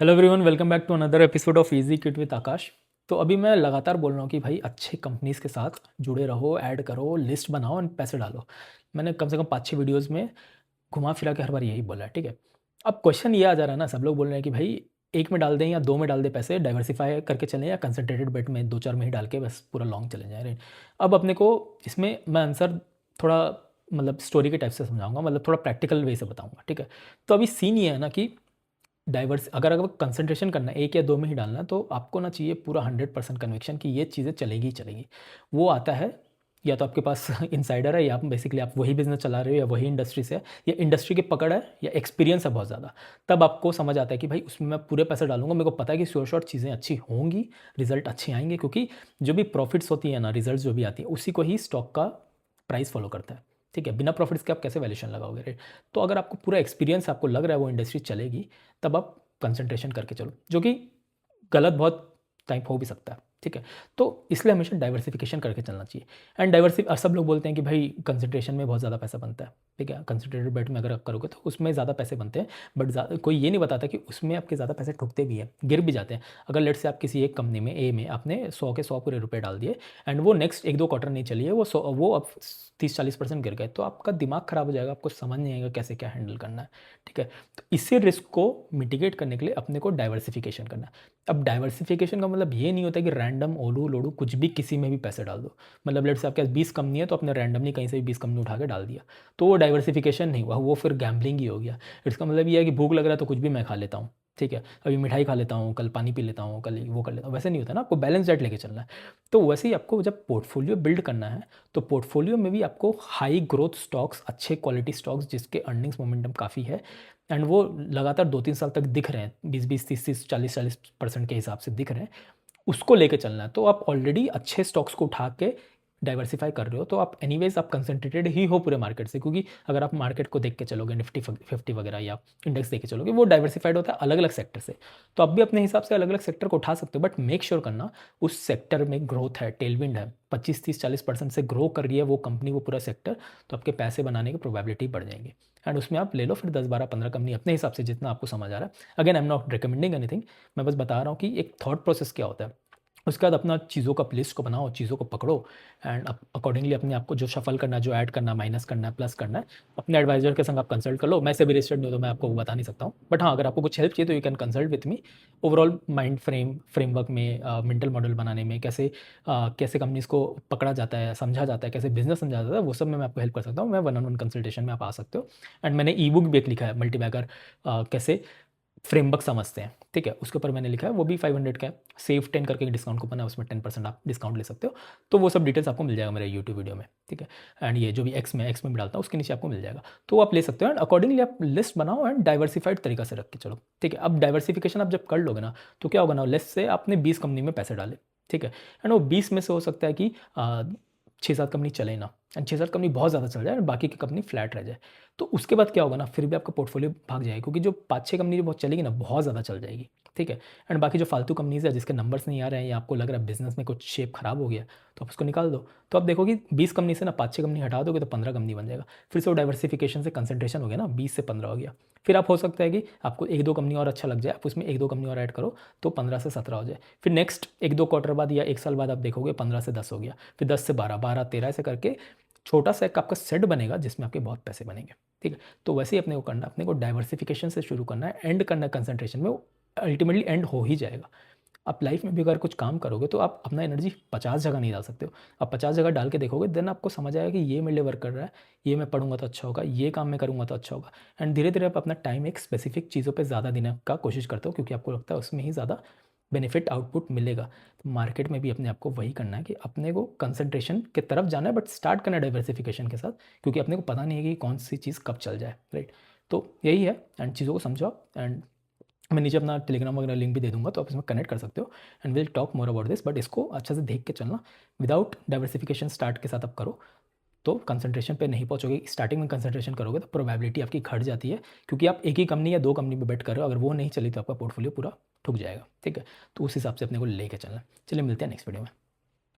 Hello everyone, welcome back to another episode of easy kit with Aakash. तो अभी मैं लगातार बोल रहा हूँ कि भाई अच्छे कंपनीज़ के साथ जुड़े रहो, ऐड करो, लिस्ट बनाओ एंड पैसे डालो। मैंने कम से कम 5-6 वीडियोज़ में घुमा फिरा के हर बार यही बोला है, ठीक है। अब क्वेश्चन ये आ जा रहा है ना, सब लोग बोल रहे हैं कि भाई एक में डाल दें या दो में डाल दें पैसे, डाइवर्सिफाई करके चलें या कंसनट्रेटेड बेट में दो चार में ही डाल के बस पूरा लॉन्ग चले जाए, राइट। अब अपने को इसमें मैं आंसर थोड़ा मतलब स्टोरी के टाइप से समझाऊंगा, मतलब थोड़ा प्रैक्टिकल वे से बताऊंगा, ठीक है। तो अभी सीन ये है ना कि डाइवर्स अगर अगर कंसंट्रेशन करना है एक या दो में ही डालना है, तो आपको ना चाहिए पूरा 100% कन्विक्शन कि ये चीज़ें चलेगी ही चलेगी। वो आता है या तो आपके पास इनसाइडर है, या आप बेसिकली आप वही बिजनेस चला रहे हो, या वही इंडस्ट्री से है, या इंडस्ट्री की पकड़ है, या एक्सपीरियंस है बहुत ज़्यादा। तब आपको समझ आता है कि भाई उसमें मैं पूरे पैसे डालूंगा, मेरे को पता है कि श्योर शॉर्ट चीज़ें अच्छी होंगी, रिजल्ट अच्छे आएंगे, क्योंकि जो भी प्रॉफिट्स होती है ना, रिजल्ट जो भी आती है, उसी को ही स्टॉक का प्राइस फॉलो करता है, ठीक है। बिना प्रॉफिट्स के आप कैसे वैल्यूशन लगाओगे, राइट। तो अगर आपको पूरा एक्सपीरियंस आपको लग रहा है वो इंडस्ट्री चलेगी, तब आप कंसंट्रेशन करके चलो, जो कि गलत बहुत टाइप हो भी सकता है, ठीक है। तो इसलिए हमेशा डाइवर्सिफिकेशन करके चलना चाहिए। एंड सब लोग बोलते हैं कि भाई कंसंट्रेशन में बहुत ज़्यादा पैसा बनता है, ठीक है। कंसंट्रेटेड बेट में अगर आप करोगे तो उसमें ज़्यादा पैसे बनते हैं, बट कोई ये नहीं बताता कि उसमें आपके ज़्यादा पैसे ठुकते भी हैं, गिर भी जाते हैं। अगर लेट से आप किसी एक कंपनी में ए में आपने 100 के 100 पूरे रुपए डाल दिए, एंड वो नेक्स्ट एक दो क्वार्टर नहीं चली है, वो अब 30-40% गिर गए, तो आपका दिमाग खराब हो जाएगा, आपको समझ नहीं आएगा कैसे क्या हैंडल करना है, ठीक है। तो इसी रिस्क को मिटिगेट करने के लिए अपने को डाइवर्सिफिकेशन करना है। अब डाइवर्सिफिकेशन का मतलब ये नहीं होता कि रैंडम ओलू लोडू कुछ भी किसी में भी पैसे डाल दो। मतलब लेट से आपके पास 20 कंपनी है, तो आपने रैंडमली कहीं से भी 20 कंपनी उठा के डाल दिया, तो वो डाइवर्सिफिकेशन नहीं हुआ, वो फिर गैम्बलिंग ही हो गया। इसका मतलब ये है कि भूख लग रहा है तो कुछ भी मैं खा लेता हूँ, ठीक है। अभी मिठाई खा लेता हूँ, कल पानी पी लेता हूँ, कल वो कर लेता हूँ, वैसे नहीं होता ना। आपको बैलेंस डाइट लेके चलना है। तो वैसे ही आपको जब पोर्टफोलियो बिल्ड करना है, तो पोर्टफोलियो में भी आपको हाई ग्रोथ स्टॉक्स, अच्छे क्वालिटी स्टॉक्स जिसके अर्निंग्स मोमेंटम काफ़ी है, एंड वो लगातार 2-3 साल तक दिख रहे हैं, 20-20, 30-30, 40-40% के हिसाब से दिख रहे हैं, उसको लेके चलना है। तो आप ऑलरेडी अच्छे स्टॉक्स को उठा के डाइवर्सिफाई कर रहे हो, तो आप एनीवेज आप कंसंट्रेटेड ही हो पूरे मार्केट से, क्योंकि अगर आप मार्केट को देख के चलोगे, निफ्टी 50 वगैरह या इंडेक्स देख के चलोगे, वो डाइवर्सिफाइड होता है अलग अलग सेक्टर से। तो आप भी अपने हिसाब से अलग अलग सेक्टर को उठा सकते हो, बट मेक श्योर करना उस सेक्टर में ग्रोथ है, टेलविंड है, 25-30-40% से ग्रो कर रही है वो कंपनी, वो पूरा सेक्टर, तो आपके पैसे बनाने की प्रोबेबिलिटी बढ़ जाएंगे। एंड उसमें आप ले लो फिर 10-12-15 कंपनी अपने हिसाब से, जितना आपको समझ आ रहा है। Again I am not recommending anything, मैं बस बता रहा हूँ कि एक थॉट प्रोसेस क्या होता है। उसके बाद अपना चीज़ों का लिस्ट को बनाओ, चीज़ों को पकड़ो, एंड अकॉर्डिंगली अपने आप को जो शफल करना है, जो ऐड करना है, माइनस करना है, प्लस करना है, अपने एडवाइजर के संग आप कंसल्ट कर लो। मैं से भी रजिस्टर्ड नहीं, तो मैं आपको वो बता नहीं सकता हूँ, बट हाँ, अगर आपको कुछ हेल्प चाहिए तो you can consult with me. Overall mind framework में, मेंटल मॉडल बनाने में, कैसे कंपनीज़ को पकड़ा जाता है, समझा जाता है, कैसे बिजनेस समझा जाता है, वो सब में मैं आपको हेल्प कर सकता हूँ। मैं वन ऑन वन कंसल्टेशन में आप आ सकते हो। एंड मैंने ई बुक भी एक लिखा है, मल्टीबैगर कैसे फ्रेमवर्क समझते हैं, ठीक है। उसके ऊपर मैंने लिखा है, वो भी 500 का है। सेव 10 करके डिस्काउंट कूपन है, उसमें 10% आप डिस्काउंट ले सकते हो। तो वो सब डिटेल्स आपको मिल जाएगा मेरे यूट्यूब वीडियो में, ठीक है। एंड ये जो भी एक्स में भी डालता हूँ, उसके नीचे आपको मिल जाएगा, तो आप ले सकते हो। एंड अकॉर्डिंगली आप लिस्ट बनाओ एंड डाइवर्सिफाइड तरीका से रख के चलो, ठीक है। अब डाइवर्सिफिकेशन आप जब कर लोगे ना, तो क्या होगा ना, लेस से आपने 20 कंपनी में पैसे डाले, ठीक है। एंड वो 20 में से हो सकता है कि 6-7 कंपनी चले ना, एंड 6-7 कंपनी बहुत ज़्यादा चल जाए और बाकी की कंपनी फ्लैट रह जाए। तो उसके बाद क्या होगा ना, फिर भी आपका पोर्टफोलियो भाग जाएगा, क्योंकि जो 5-6 कंपनी जो बहुत चलेगी ना, बहुत ज़्यादा चल जाएगी, ठीक है। एंड बाकी जो फालतू कंपनीज़ है, जिसके नंबर्स नहीं आ रहे हैं, या आपको लग रहा है बिजनेस में कुछ शेप खराब हो गया, तो आप उसको निकाल दो। तो आप देखो कि 20 कंपनी से ना 5-6 कंपनी हटा दोगे तो 15 कंपनी बन जाएगा। फिर से वो डाइवर्सिफिकेशन से कंसंट्रेशन हो गया ना, 20 से 15 हो गया। फिर आप हो सकता है कि आपको एक दो कंपनी और अच्छा लग जाए, आप उसमें एक दो कंपनी और ऐड करो, तो 15 से 17 हो जाए। फिर नेक्स्ट एक दो क्वार्टर बाद या एक साल बाद आप देखोगे 15 से 10 हो गया, फिर 10 से 12, 12-13 ऐसे करके छोटा सा एक आपका सेट बनेगा, जिसमें आपके बहुत पैसे बनेंगे, ठीक है। तो वैसे ही अपने को करना, अपने को डाइवर्सिफिकेशन से शुरू करना है, एंड करना है कंसंट्रेशन में, अल्टीमेटली एंड हो ही जाएगा। आप लाइफ में भी अगर कुछ काम करोगे, तो आप अपना एनर्जी 50 जगह नहीं डाल सकते हो। आप 50 जगह डाल के देखोगे, देन आपको समझ आएगा कि ये मेरे लिए वर्क कर रहा है, ये मैं पढ़ूंगा तो अच्छा होगा, ये काम मैं करूंगा तो अच्छा होगा। एंड धीरे धीरे आप अपना टाइम एक स्पेसिफिक चीज़ों पे ज़्यादा देने का कोशिश करते हो, क्योंकि आपको लगता है उसमें ही ज़्यादा बेनिफिट आउटपुट मिलेगा। तो मार्केट में भी अपने आप को वही करना है कि अपने को कंसंट्रेशन की तरफ जाना है, बट स्टार्ट करना है डाइवर्सिफिकेशन के साथ, क्योंकि अपने को पता नहीं है कि कौन सी चीज़ कब चल जाए, राइट। तो यही है, एंड चीज़ों को समझो। एंड मैं नीचे अपना टेलीग्राम वगैरह लिंक भी दे दूंगा, तो आप इसमें कनेक्ट कर सकते हो, and will talk more about this. But इसको अच्छे से देख के चलना, विदाउट डाइवर्सिफिकेशन स्टार्ट के साथ आप करो तो कंसंट्रेशन पे नहीं पहुंचोगे। स्टार्टिंग में कंसंट्रेशन करोगे तो प्रोबेबिलिटी आपकी घट जाती है, क्योंकि आप एक ही कंपनी या दो कंपनी पे बेट कर रहे हो, अगर वो नहीं चली तो आपका पोर्टफोलियो पूरा ठुक जाएगा, ठीक है। तो उस हिसाब से अपने को लेके चलना। चलिए मिलते हैं नेक्स्ट वीडियो में।